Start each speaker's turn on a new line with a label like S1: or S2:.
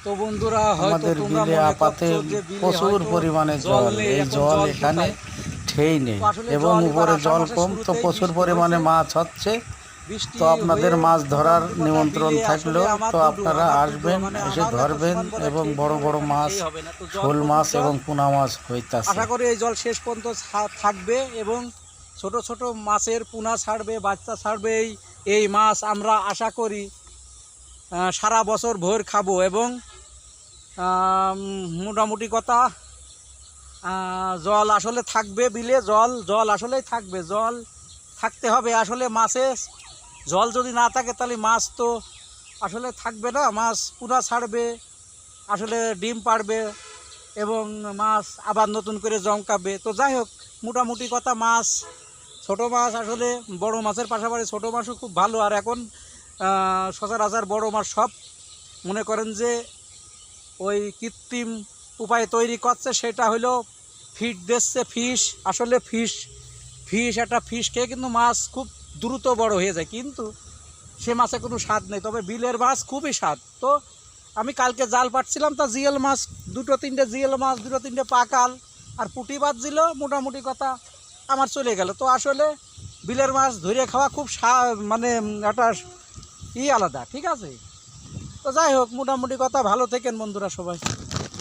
S1: তো বন্ধুরা হয়তো
S2: আমাদের
S1: তোমরা
S2: বিলে
S1: মনে
S2: আপাতে
S1: করছো যে বিলে
S2: প্রচুর
S1: হয়তো
S2: পরিমাণে
S1: জল
S2: জল,
S1: নেই,
S2: এই
S1: এখন
S2: জল
S1: জল
S2: এখানে
S1: কোথায়?
S2: ঠেই নেই
S1: আসলে
S2: এবং
S1: জল এবার
S2: উপরে
S1: আষাঢ়
S2: জল
S1: মাসের
S2: কম, তো
S1: শুরুতেই
S2: প্রচুর
S1: বৃষ্টি
S2: পরিমাণে
S1: হয়েছে।
S2: মাছ হচ্ছে।
S1: বৃষ্টি
S2: তো আপনাদের
S1: হয়ে
S2: মাছ ধরার
S1: মোটামুটি কথা
S2: নিমন্ত্রণ
S1: বিলে
S2: থাকলো।
S1: আসলে আমার
S2: তো
S1: দুটো
S2: আপনারা
S1: আমার দুটো
S2: আসবেন,
S1: মানে
S2: এসে
S1: আমারও এত
S2: ধরবেন
S1: সমান বলে
S2: এবং
S1: ঠিক
S2: বড়
S1: নেই,
S2: বড়
S1: এখানে
S2: মাছ,
S1: খেয়ে হবে না, তো জল
S2: শোল
S1: প্রচুর
S2: মাছ
S1: জল।
S2: এবং পোনা মাছ হইতাছে।
S1: আশা করি এই জল শেষ পর্যন্ত থাকবে এবং ছোট ছোট মাছের পোনা ছাড়বে, বাচ্চা ছাড়বে। এই মাছ আমরা আশা করি সারা বছর ভোর খাবো এবং মোটামুটি কথা জল আসলে থাকবে বিলে, জল জল আসলেই থাকবে, জল থাকতে হবে। আসলে মাছে জল যদি না থাকে তাহলে মাছ তো আসলে থাকবে না, মাছ পুরা ছাড়বে, আসলে ডিম পাড়বে এবং মাছ আবার নতুন করে জমকাবে। তো যাই হোক, মোটামুটি কথা মাছ, ছোট মাছ আসলে বড় মাছের পাশাপাশি ছোট মাছও খুব ভালো। আর এখন সচরাচর বড় মাছ সব মনে করেন যে ওই কৃত্রিম উপায়ে তৈরি করছে, সেটা হলো ফিড দিচ্ছে, ফিশ। আসলে ফিশ একটা ফিশ খেয়ে কিন্তু মাছ খুব দ্রুত বড় হয়ে যায়, কিন্তু সে মাছে কোনো স্বাদ নেই। তবে বিলের মাছ খুবই স্বাদ। তো আমি কালকে জাল পাটছিলাম, তা জিএল মাছ দুটো তিনটে, জিএল মাছ দুটো তিনটে পাকাল আর পুঁটি বাজছিল, মোটামুটি কথা আমার চলে গেল। তো আসলে বিলের মাছ ধরে খাওয়া খুব মানে একটা আলাদা, ঠিক আছে। তো যাই হোক, মোটামুটি কথা ভালো থেকেন বন্ধুরা সবাই।